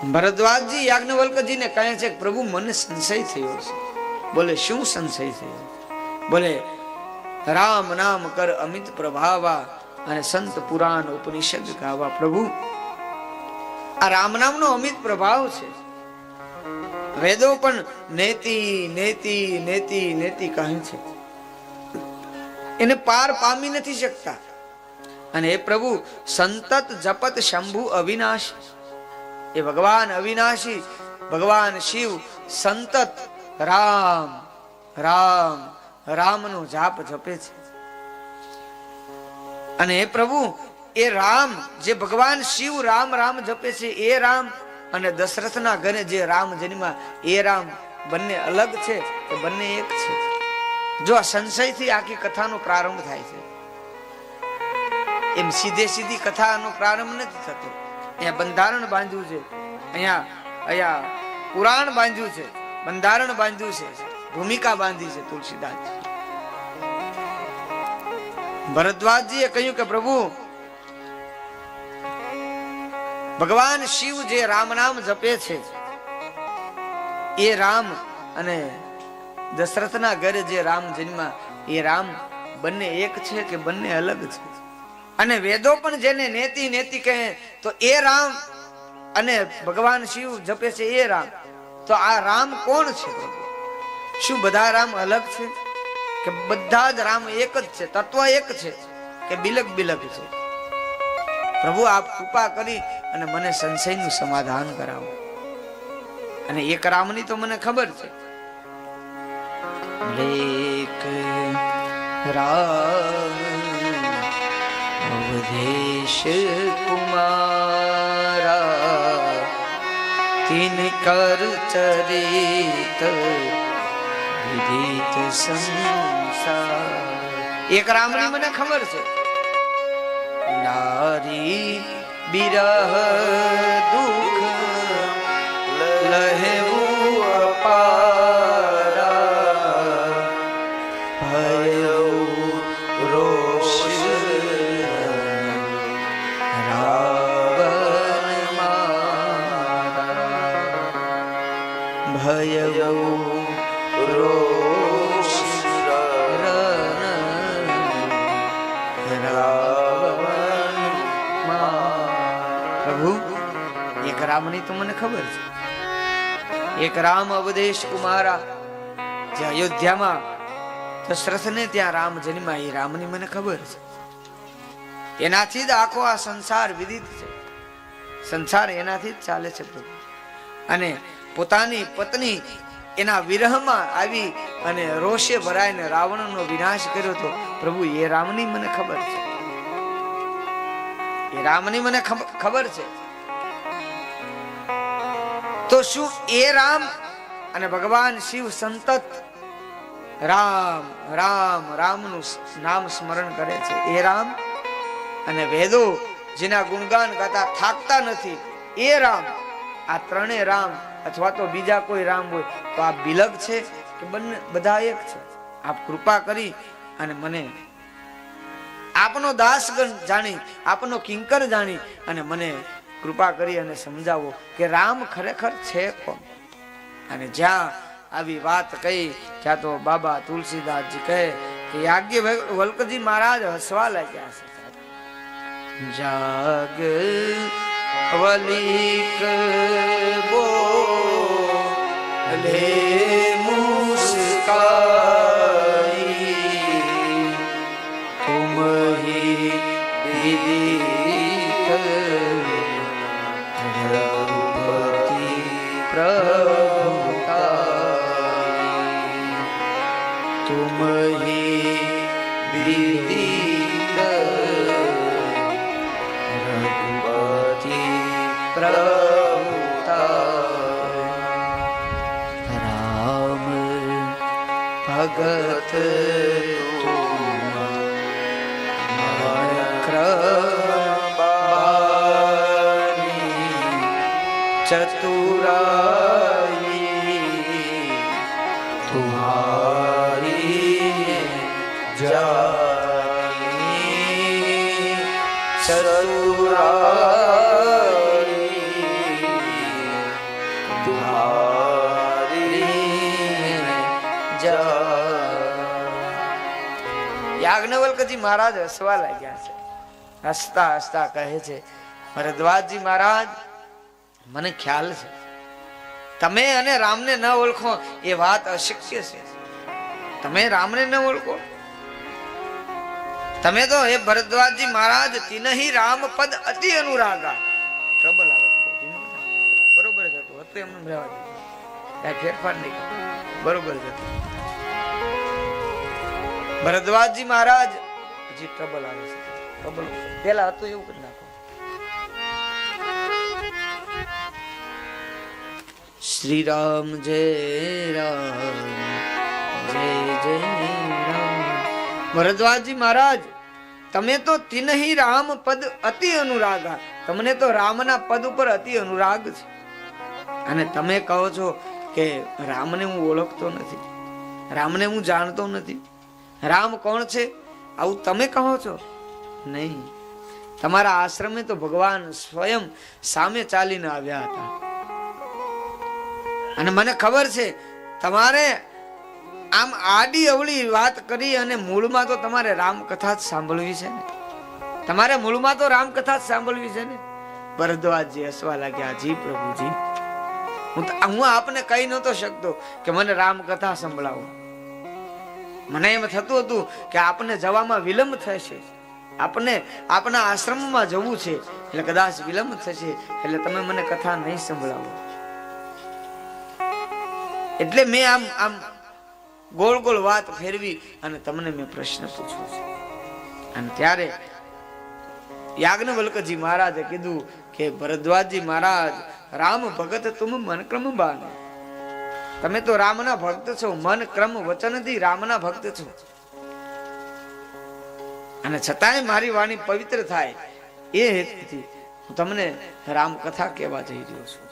ભરદ્વાજજી યાજ્ઞવલ્કજીને કહે છે કે પ્રભુ મને સંશય થયો છે. બોલે શું સંશય થયો? બોલે રામ નામ કર અમિત પ્રભાવા અને સંત પુરાણ ઉપનિષદ ગાવા. પ્રભુ આ રામ નામનો અમિત પ્રભાવ છે. વેદો પણ નેતિ નેતિ નેતિ નેતિ કહે છે, એને પાર પામી નથી શકતા. અને એ પ્રભુ સંતત જપત શંભુ અવિનાશી, એ ભગવાન અવિનાશી ભગવાન શિવ સંતત રામ રામ રામનો જાપ જપે છે. અને એ પ્રભુ એ રામ જે ભગવાન શિવ રામ રામ જપે છે, એ રામ અને દશરથના ઘરે જે રામ જન્મ્યા એ રામ બંને અલગ છે કે બંને એક છે? જો આ સંશયથી આખી કથાનો પ્રારંભ થાય છે. એમ સીધે સીધી કથાનો પ્રારંભ નથી થતો. અહીંયા બંધારણ બાંધ્યું છે, અહીંયા પુરાણ બાંધ્યું છે, બંધારણ બાંધ્યું છે, ભૂમિકા બાંધી છે તુલસીદાસ. ભરદ્વાજજીએ કહ્યું કે પ્રભુ ભગવાન શિવ જે રામ નામ જપે છે એ રામ અને દશરથના ઘરે જે રામ જન્મ્યા એ રામ બંને એક છે કે બંને અલગ છે? અને વેદો પણ જેને નેતિ નેતિ કહે તો એ રામ અને ભગવાન શિવ જપે છે એ રામ. તો આ રામ કોણ છે? શું બધા રામ અલગ છે કે બધા જ રામ એક જ છે, તત્વ એક છે કે બિલક બિલક છે? પ્રભુ આપ કૃપા કરી અને મને સંશયનું સમાધાન કરાવો. અને એક રામની તો મને ખબર છે. એક રામ અવધેશ કુમારા તિન કર ચરિત વિદિત સંસાર. એક રામની મને ખબર છે. નારી બિરહ દુઃખ લહેવું અપારા ભયવું રોષ રાવણ મારા ભયવું રોષ પ્રભુ એક રામની તો મને ખબર છે. એક રામ અવધેશ કુમારા જે અયોધ્યામાં દશરથને ત્યાં રામ જન્મ્યા એ રામની મને ખબર છે. એનાથી જ આખો આ સંસાર વિદિત છે. સંસાર એનાથી જ ચાલે છે પ્રભુ. અને પોતાની પત્ની એના વિરહમાં આવી અને રોષે ભરાઈને રાવણનો વિનાશ કર્યો તો પ્રભુ એ રામની મને ખબર છે. એ રામની મને ખબર છે. તો શું એ રામ અને ભગવાન શિવ સંતત રામ રામ રામનું નામ સ્મરણ કરે છે એ રામ, અને વેદો જેના ગુણગાન ગાતા થાકતા નથી એ રામ, આ ત્રણેય રામ અથવા તો બીજા કોઈ રામ હોય તો આ બિલગ છે કે બંને બધા એક છે? આપ કૃપા કરી અને મને આપનો દાસગણ જાણી, આપનો કિંકર જાણી અને મને કૃપા કરી અને સમજાવો કે રામ ખરેખર છે કોણ? અને જ્યાં આવી વાત કહી ત્યાં તો બાબા તુલસીદાસજી કહે કે યાજ્ઞવલ્કજી મહારાજ હસવા લાગ્યા છે. જાગ વલિક બોલે મુસ્કાઈ તુમ હી વિદિત રઘુપતિ પ્રભુતાઈ તુમ હી વિદિત રઘુપતિ પ્રભુતાઈ. રામ ભગત चतुराई तुम्हारी जानी चतुराई યાજ્ઞવલ્કજી મહારાજ હસવા લાગ્યા છે. હસતા હસતા કહે છે, ભરદ્વાજજી મહારાજ, મને ખ્યાલ છે તમે અને રામને ન ઓળખો એ વાત અશક્ય છે. તમે રામને ન ઓળખો? તમે તો હે ભરદ્વાજજી મહારાજ, તિનહી રામ પદ અતિ અનુરાગા. ટ્રબલ આવે બરોબર જ હતું, હતું એમનું રહેવા દીધું, કઈ ફેરફાર નહીં કર્યો, બરોબર જ હતું. ભરદ્વાજજી મહારાજ, હજી ટ્રબલ આવે છે, ટ્રબલ પેલા હતું એવું કરી નાખો. શ્રી રામ જય રામ જય જય રામ. ભરદ્વાજજી મહારાજ, તમે તો તિનહી રામ પદ અતિ અનુરાગા, તમને તો રામના પદ ઉપર અતિ અનુરાગ છે. અને તમે કહો છો કે રામને હું ઓળખતો નથી, રામને હું જાણતો નથી. રામ કોણ છે આવું તમે કહો છો? નહીં, તમારા આશ્રમે તો ભગવાન સ્વયં સામે ચાલીને આવ્યા હતા. અને મને ખબર છે તમારે આમ આડી અવળી વાત કરી અને મૂળમાં તો તમારે રામકથા જ સાંભળવી છે ને. તમારે મૂળમાં તો રામકથા જ સાંભળવી છે ને. ભરદ્વાજજી હસવા લાગ્યા, જી પ્રભુજી, હું આપને કહી નહોતો શકતો કે મને રામકથા સંભળાવો. મને એમ થતું હતું કે આપને જવામાં વિલંબ થશે, આપને આપના આશ્રમમાં જવું છે એટલે કદાચ વિલંબ થશે, એટલે તમે મને કથા નહીં સંભળાવો. એટલે મેં આમ આમ ગોળ ગોળ વાત ફેરવી અને તમને મેં પ્રશ્ન પૂછ્યો છે. અને ત્યારે યાજ્ઞવલ્કજી મહારાજે કીધું કે ભરદ્વાજજી મહારાજ, રામ ભગત તુમ મન ક્રમ બાન. તમે તો રામના ભક્ત છો, મન ક્રમ વચનથી રામના ભક્ત છો. અને છતાંય મારી વાણી પવિત્ર થાય એ હેતુથી હું તમને રામ કથા કહેવા જઈ રહ્યો છું.